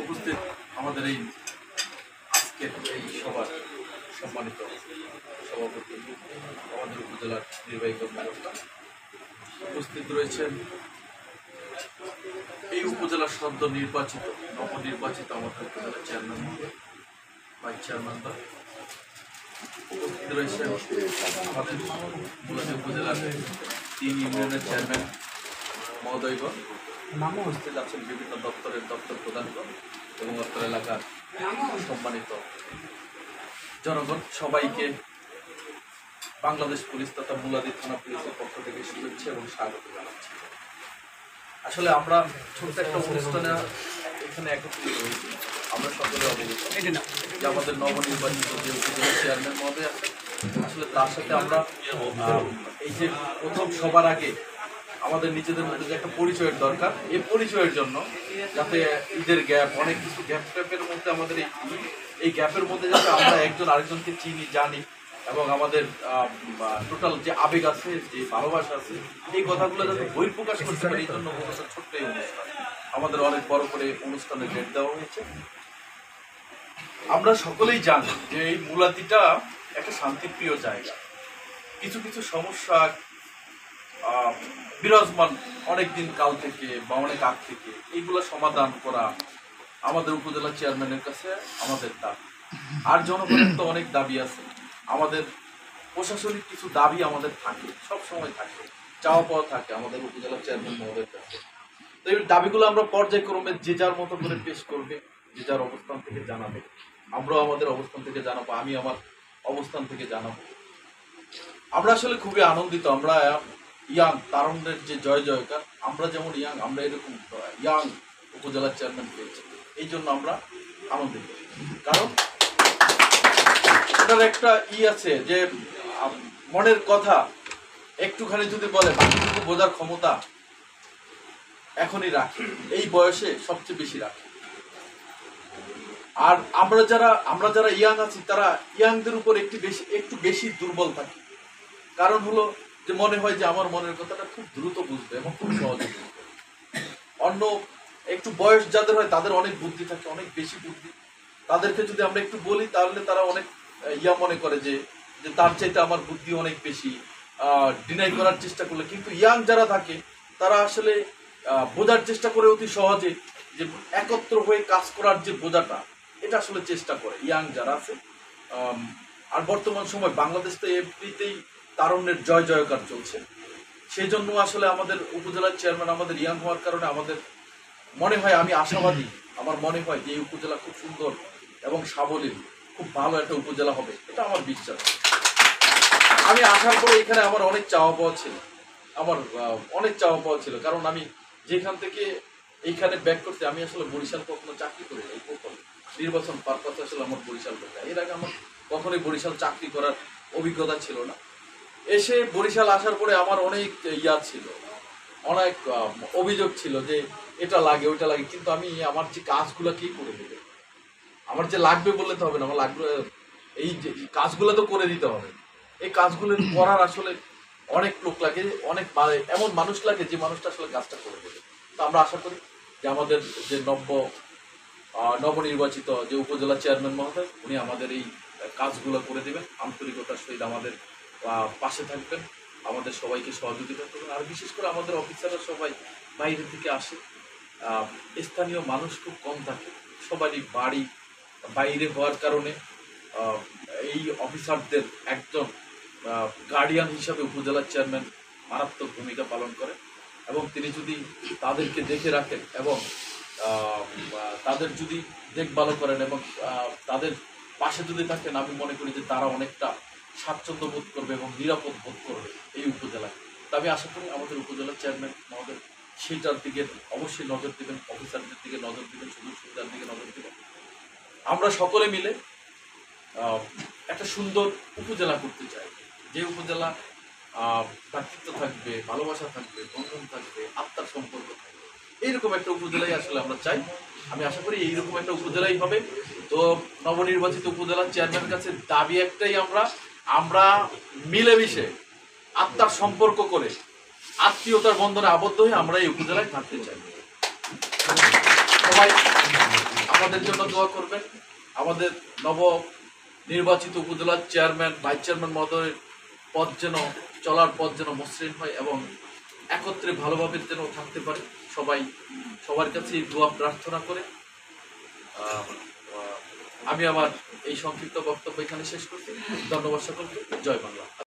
উপস্থিত আমাদের এই আজকের এই সভার সম্মানিত সভাপতি আমাদের উপজেলার নির্বাহী কর্মকর্তা উপস্থিত রয়েছেন এই উপজেলার সদ্য নির্বাচিত নবনির্বাচিত আমাদের উপজেলার চেয়ারম্যান ভাইস চেয়ারম্যান উপস্থিত রয়েছেন আমাদের উপজেলার 3 ইউনিয়নের চেয়ারম্যান মহোদয়গণ উপস্থিত আছেন বিভিন্ন দপ্তরের দপ্তর প্রধানগণ এবং অত্র এলাকার সম্মানিত জনগণ। সবাইকে বাংলাদেশ পুলিশ তথা মুলাদি থানা পুলিশের পক্ষ থেকে শুভেচ্ছা এবং স্বাগত জানাচ্ছি। আসলে আমরা ছোট্ট একটা অনুষ্ঠানে এখানে একত্রিত হয়েছি। আমরা সকলে অবগত যে আমাদের নবনির্বাচিত যে উপজেলা চেয়ারম্যান মহোদয় আছে, আসলে তার সাথে আমরা এই যে প্রথম সবার আগে আমাদের নিজেদের মধ্যে যে একটা পরিচয়ের দরকার, এই পরিচয়ের জন্য যাতে ঈদের গ্যাপ অনেক কিছু গ্যাপের মধ্যে আমাদের এই গ্যাপের মধ্যে যাতে আমরা একজন আরেকজনকে চিনি জানি এবং আমাদের টোটাল যে আবেগ আছে যে ভালোবাসা আছে এই কথাগুলো যাতে বহিঃপ্রকাশ করতে পারি, এই জন্য ছোট্ট এই অনুষ্ঠান আমাদের অনেক বড় করে অনুষ্ঠানের ডেট দেওয়া হয়েছে। আমরা সকলেই জানি যে এই মুলাদিটা একটা শান্তিপ্রিয় জায়গা। কিছু কিছু সমস্যা বিরাজমান অনেকদিন কাল থেকে বা অনেক আগ থেকে, এইগুলো সমাধান করা আমাদের উপজেলা চেয়ারম্যানের কাছে আমাদের দাবি। আর জনগণের তো অনেক দাবি আছে, আমাদের প্রশাসনিক কিছু দাবি আমাদের থাকে, সব সময় থাকে, চাওয়া পাওয়া থাকে আমাদের উপজেলা চেয়ারম্যান মহোদয়ের কাছে। তো এই দাবিগুলো আমরা পর্যায়ক্রমে যে যার মতো করে পেশ করবে, যে যার অবস্থান থেকে জানাবে, আমরাও আমাদের অবস্থান থেকে জানাবো, আমি আমার অবস্থান থেকে জানাবো। আমরা আসলে খুবই আনন্দিত, আমরা ইয়াং তারুণ্যের যে জয় জয়কার, আমরা যেমন ইয়াং, আমরা এরকম ইয়াং উপজেলা চেয়ারম্যান পেয়েছি, এই জন্য আমরা আনন্দিত। কারণ এটার একটা আছে যে মনের কথা একটুখানি যদি বলে বাকিটুকু বোঝার ক্ষমতা এখনই রাখি, এই বয়সে সবচেয়ে বেশি রাখি। আর আমরা যারা ইয়াং আছি তারা ইয়াংদের উপর একটু বেশি দুর্বল থাকি। কারণ হলো যে মনে হয় যে আমার মনের কথাটা খুব দ্রুত বুঝবে এবং খুব সহজে বুঝবে। অন্য একটু বয়স যাদের হয় তাদের অনেক বুদ্ধি থাকে, অনেক বেশি বুদ্ধি। তাদেরকে যদি আমরা একটু বলি তাহলে তারা অনেক মনে করে যে তার চাইতে আমার বুদ্ধি অনেক বেশি, ডিনাই করার চেষ্টা করলে। কিন্তু ইয়াং যারা থাকে তারা আসলে বোঝার চেষ্টা করে অতি সহজে, যে একত্র হয়ে কাজ করার যে বোঝাটা, এটা আসলে চেষ্টা করে ইয়াং যারা আছে। আর বর্তমান সময় বাংলাদেশ তো এমনিতেই তারুণ্যের জয় জয়কার চলছে। সেই জন্য আসলে আমাদের উপজেলার চেয়ারম্যান আমাদের ইয়াং হওয়ার কারণে আমাদের মনে হয়, আমি আশাবাদী, আমার মনে হয় যে এই উপজেলা খুব সুন্দর এবং সাবলীল, খুব ভালো একটা উপজেলা হবে, এটা আমার বিশ্বাস। আমি আসার পরে এখানে আমার অনেক চাওয়া পাওয়া ছিল, কারণ আমি যেখান থেকে এইখানে ব্যাক করতে, আমি আসলে বরিশাল কখনো চাকরি করি না। এই প্রথম নির্বাচন পারপাস আসলে আমার বরিশাল করতে, এর আগে আমার কখনোই বরিশাল চাকরি করার অভিজ্ঞতা ছিল না। এসে বরিশাল আসার পরে আমার অনেক ছিল, অনেক অভিযোগ ছিল যে এটা লাগে ওইটা লাগে, কিন্তু আমি আমার যে কাজগুলো কে করে দেবে, আমার যে লাগবে বললে তো হবে না, আমার লাগবে এই যে কাজগুলো তো করে দিতে হবে। এই কাজগুলো করার আসলে অনেক লোক লাগে, অনেক এমন মানুষ লাগে যে মানুষটা আসলে কাজটা করে দেবে। তো আমরা আশা করি যে আমাদের যে নবনির্বাচিত যে উপজেলা চেয়ারম্যান মহোদয়, উনি আমাদের এই কাজগুলো করে দেবেন, আন্তরিকতার সহিত আমাদের পাশে থাকবেন, আমাদের সবাইকে সহযোগিতা করবেন। আর বিশেষ করে আমাদের অফিসাররা সবাই বাইরে থেকে আসে, স্থানীয় মানুষ খুব কম থাকে, সবারই বাড়ি বাইরে হওয়ার কারণে এই অফিসারদের একজন গার্ডিয়ান হিসাবে উপজেলার চেয়ারম্যান মারাত্মক ভূমিকা পালন করে। এবং তিনি যদি তাদেরকে দেখে রাখেন এবং তাদের যদি দেখভাল করেন এবং তাদের পাশে যদি থাকেন, আমি মনে করি যে তারা অনেকটা স্বাচ্ছন্দ্য বোধ করবে এবং নিরাপদ বোধ করবে এই উপজেলায়। তা আমি আশা করি আমাদের উপজেলার চেয়ারম্যান আমাদের সেইটার দিকে অবশ্যই নজর দেবেন, অফিসারদের দিকে নজর দেবেন, সুযোগ সুবিধার দিকে নজর দেবেন। আমরা সকলে মিলে একটা সুন্দর উপজেলা করতে চাই, যে উপজেলা ব্যক্তিত্ব থাকবে, ভালোবাসা থাকবে, বন্ধন থাকবে, আত্মার সম্পর্ক থাকবে, এইরকম একটা উপজেলাই আসলে আমরা চাই। আমি আশা করি এইরকম একটা উপজেলাই হবে। তো নবনির্বাচিত উপজেলার চেয়ারম্যানের কাছে দাবি একটাই, আমরা মিলেমিশে আত্মার সম্পর্ক করে আত্মীয়তার বন্ধনে আবদ্ধ হয়ে আমরা এই উপজেলায় থাকতে চাই। সবাই আমাদের জন্য দোয়া করবেন। আমাদের নব নির্বাচিত উপজেলার চেয়ারম্যান, ভাইস চেয়ারম্যান মহোদয়ের পথ যেন চলার পথ যেন মসৃণ হয় এবং একত্রে ভালোভাবে যেন থাকতে পারে। সবার কাছে দোয়া প্রার্থনা করে আমি আমার এই সংক্ষিপ্ত বক্তব্য এখানে শেষ করছি। ধন্যবাদ সকলকে। জয় বাংলা।